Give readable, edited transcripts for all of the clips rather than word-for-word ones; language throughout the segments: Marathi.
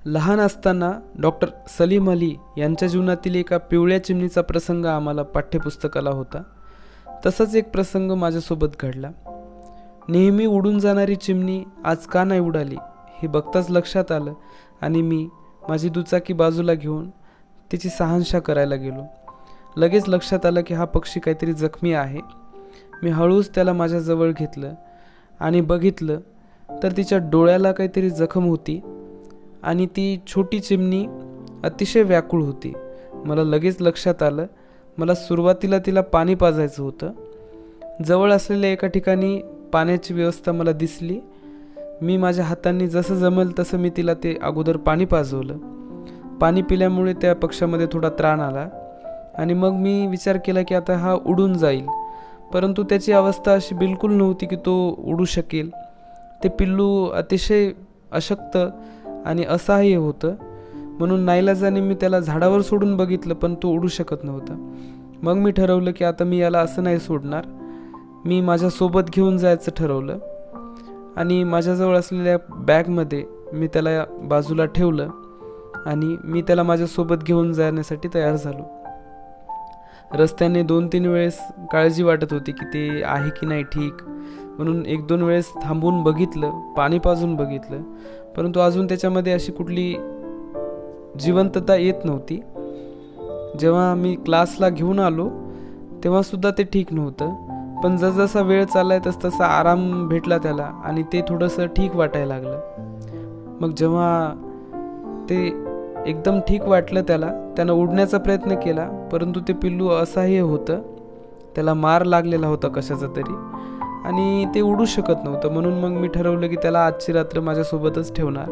लहान असताना डॉक्टर सलीम अली यांच्या जीवनातील एका पिवळ्या चिमणीचा प्रसंग आम्हाला पाठ्यपुस्तकाला होता. तसाच एक प्रसंग माझ्यासोबत घडला. नेहमी उडून जाणारी चिमणी आज का नाही उडाली हे बघताच लक्षात आलं आणि मी माझी दुचाकी बाजूला घेऊन तिची शहानिशा करायला गेलो. लगेच लक्षात आलं की हा पक्षी काहीतरी जखमी आहे. मी हळूच त्याला माझ्याजवळ घेतलं आणि बघितलं तर तिच्या डोळ्याला काहीतरी जखम होती आणि ती छोटी चिमणी अतिशय व्याकुळ होती. मला लगेच लक्षात आलं मला सुरुवातीला तिला पाणी पाजायचं होतं. जवळ असलेल्या एका ठिकाणी पाण्याची व्यवस्था मला दिसली. मी माझ्या हातांनी जसं जमेल तसं मी तिला ते अगोदर पाणी पाजवलं. पाणी पिल्यामुळे त्या पक्ष्यामध्ये थोडा त्राण आला आणि मग मी विचार केला की आता हा उडून जाईल. परंतु त्याची अवस्था अशी बिलकुल नव्हती की तो उडू शकेल. ते पिल्लू अतिशय अशक्त आणि असहाय्य होतं. म्हणून नाईलाजाने मी त्याला झाडावर सोडून बघितलं पण तो उडू शकत नव्हता. मग मी ठरवलं की आता मी याला असं नाही सोडणार. मी माझ्यासोबत घेऊन जायचं ठरवलं आणि माझ्याजवळ असलेल्या बॅगमध्ये मी त्याला बाजूला ठेवलं आणि मी त्याला माझ्यासोबत घेऊन जाण्यासाठी तयार झालो. रस्त्याने 2-3 वेळेस काळजी वाटत होती की ते आहे की नाही ठीक, म्हणून 1-2 वेळेस थांबून बघितलं, पाणी पाजून बघितलं, परंतु अजून त्याच्यामध्ये अशी कुठली जिवंतता येत नव्हती. जेव्हा मी क्लासला घेऊन आलो तेव्हासुद्धा ते ठीक नव्हतं. पण जसजसा वेळ चाललाय तसतसा आराम भेटला त्याला आणि ते थोडंसं ठीक वाटायला लागलं. मग जेव्हा ते एकदम ठीक वाटलं त्यानं उडण्याचा प्रयत्न केला, परंतु ते पिल्लू असहाय्य होतं. त्याला मार लागलेला होता कशाचा तरी आणि ते उडू शकत नव्हतं. म्हणून मग मी ठरवलं की त्याला आजची रात्र माझ्यासोबतच ठेवणार.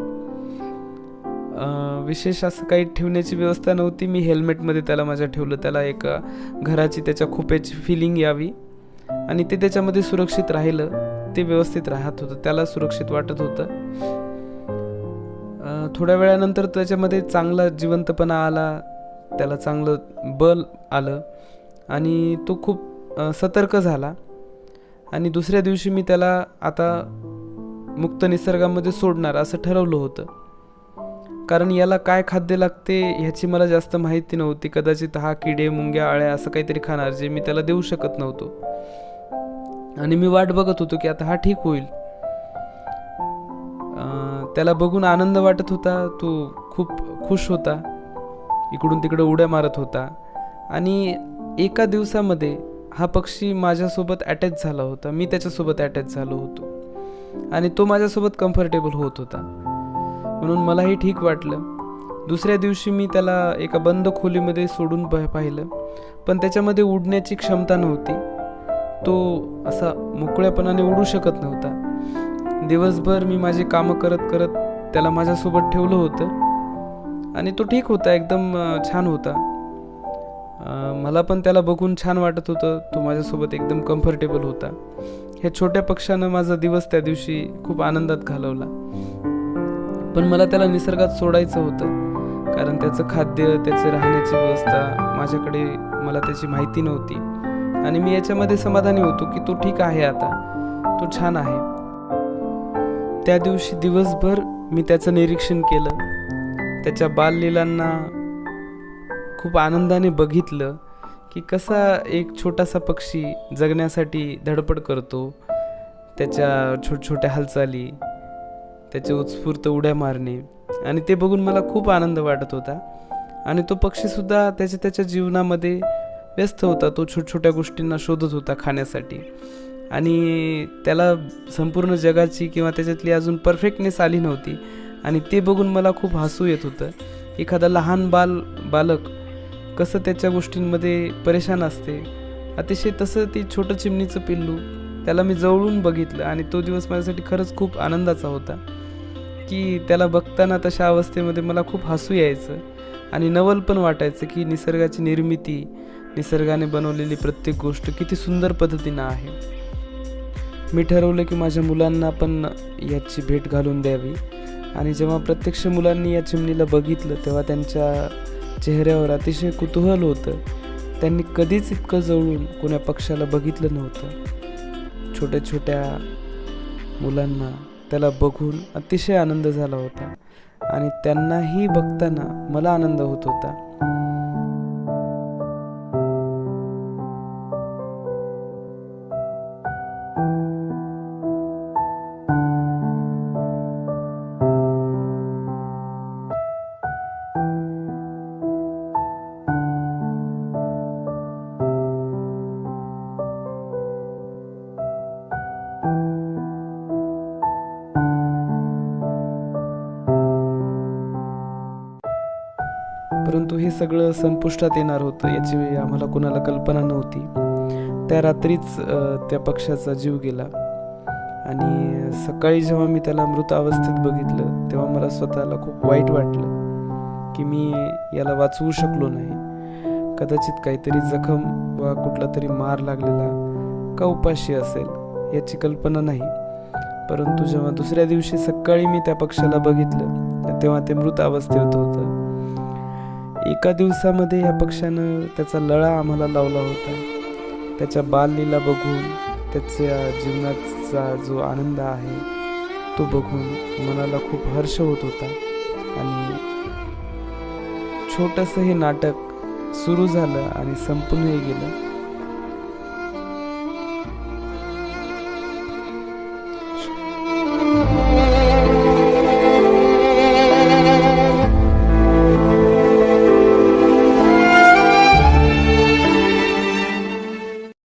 विशेष असं काही ठेवण्याची व्यवस्था नव्हती. मी हेल्मेटमध्ये त्याला माझ्या ठेवलं. त्याला एक घराची त्याच्या खोप्याची फिलिंग यावी आणि ते त्याच्यामध्ये सुरक्षित राहिलं. ते व्यवस्थित राहत होतं, त्याला सुरक्षित वाटत होतं. थोड्या वेळानंतर त्याच्यामध्ये चांगला जिवंतपणा आला, त्याला चांगलं बल आलं आणि तो खूप सतर्क झाला. आणि दुसऱ्या दिवशी मी त्याला आता मुक्त निसर्गामध्ये सोडणार असं ठरवलं होतं. कारण याला काय खाद्य लागते ह्याची मला जास्त माहिती नव्हती. कदाचित हा किडे मुंग्या आळ्या असं काहीतरी खाणार जे मी त्याला देऊ शकत नव्हतो. आणि मी वाट बघत होतो की आता हा ठीक होईल. त्याला बघून आनंद वाटत होता. तो खूप खुश होता, इकडून तिकडं उड्या मारत होता आणि एका दिवसामध्ये हा पक्षी माझ्यासोबत अटॅच झाला होता. मी त्याच्यासोबत अटॅच झालो होतो आणि तो माझ्यासोबत कम्फर्टेबल होत होता. म्हणून मलाही ठीक वाटलं. दुसऱ्या दिवशी मी त्याला एका बंद खोलीमध्ये सोडून पाहिलं, पण त्याच्यामध्ये उडण्याची क्षमता नव्हती. तो असा मोकळ्यापणाने उडू शकत नव्हता. दिवसभर मी माझे कामं करत करत त्याला माझ्यासोबत ठेवलं होतं आणि तो ठीक होता, एकदम छान होता. मला पण त्याला बघून छान वाटत होतं. तो माझ्यासोबत एकदम कम्फर्टेबल होता. ह्या छोट्या पक्ष्यानं माझा दिवस त्या दिवशी खूप आनंदात घालवला. पण मला त्याला निसर्गात सोडायचं होतं कारण त्याचं खाद्य, त्याची राहण्याची व्यवस्था माझ्याकडे, मला त्याची माहिती नव्हती आणि मी याच्यामध्ये समाधानी होतो की तो ठीक आहे, आता तो छान आहे. त्या दिवशी दिवसभर मी त्याचं निरीक्षण केलं. त्याच्या बाललीलांना खूप आनंदाने बघितलं की कसा एक छोटासा पक्षी जगण्यासाठी धडपड करतो. त्याच्या छोट्या हालचाली, त्याचे उत्स्फूर्त उड्या मारणे आणि ते बघून मला खूप आनंद वाटत होता. आणि तो पक्षीसुद्धा त्याच्या जीवनामध्ये व्यस्त होता. तो छोट्या गोष्टींना शोधत होता खाण्यासाठी आणि त्याला संपूर्ण जगाची किंवा त्याच्यातली अजून परफेक्टनेस आली नव्हती आणि ते बघून मला खूप हसू येत होतं. एखादा लहान बालक कसं त्याच्या गोष्टींमध्ये परेशान असते, अतिशय तसं ती छोटं चिमणीचं पिल्लू, त्याला मी जवळून बघितलं आणि तो दिवस माझ्यासाठी खरंच खूप आनंदाचा होता की त्याला बघताना तशा अवस्थेमध्ये मला खूप हसू यायचं आणि नवल पण वाटायचं की निसर्गाची निर्मिती, निसर्गाने बनवलेली प्रत्येक गोष्ट किती सुंदर पद्धतीनं आहे. मी ठरवलं की माझ्या मुलांना पण याची भेट घालून द्यावी आणि जेव्हा प्रत्यक्ष मुलांनी या चिमणीला बघितलं तेव्हा त्यांच्या चेहऱ्यावर अतिशय कुतूहल होतं. त्यांनी कधीच इतकं जवळून कोण्या पक्ष्याला बघितलं नव्हतं. छोट्या छोट्या मुलांना त्याला बघून अतिशय आनंद झाला होता आणि त्यांनाही बघताना मला आनंद होत होता. परंतु हे सगळं संपुष्टात येणार होतं याची आम्हाला कोणाला कल्पना नव्हती. त्या रात्रीच त्या पक्ष्याचा जीव गेला आणि सकाळी जेव्हा मी त्याला मृत अवस्थेत बघितलं तेव्हा मला स्वतःला खूप वाईट वाटलं की मी याला वाचवू शकलो नाही. कदाचित काहीतरी जखम वा कुठला तरी मार लागलेला का उपाशी असेल याची कल्पना नाही. परंतु जेव्हा दुसऱ्या दिवशी सकाळी मी त्या पक्ष्याला बघितलं तेव्हा ते मृत अवस्थेत होतं. एका दिवसामध्ये या पक्ष्यानं त्याचा लळा आम्हाला लावला होता. त्याच्या बाललीला बघून, त्याच्या जीवनाचा जो आनंद आहे तो बघून मनाला खूप हर्ष होत होता. आणि छोटंसं हे नाटक सुरू झालं आणि संपूनही गेलं.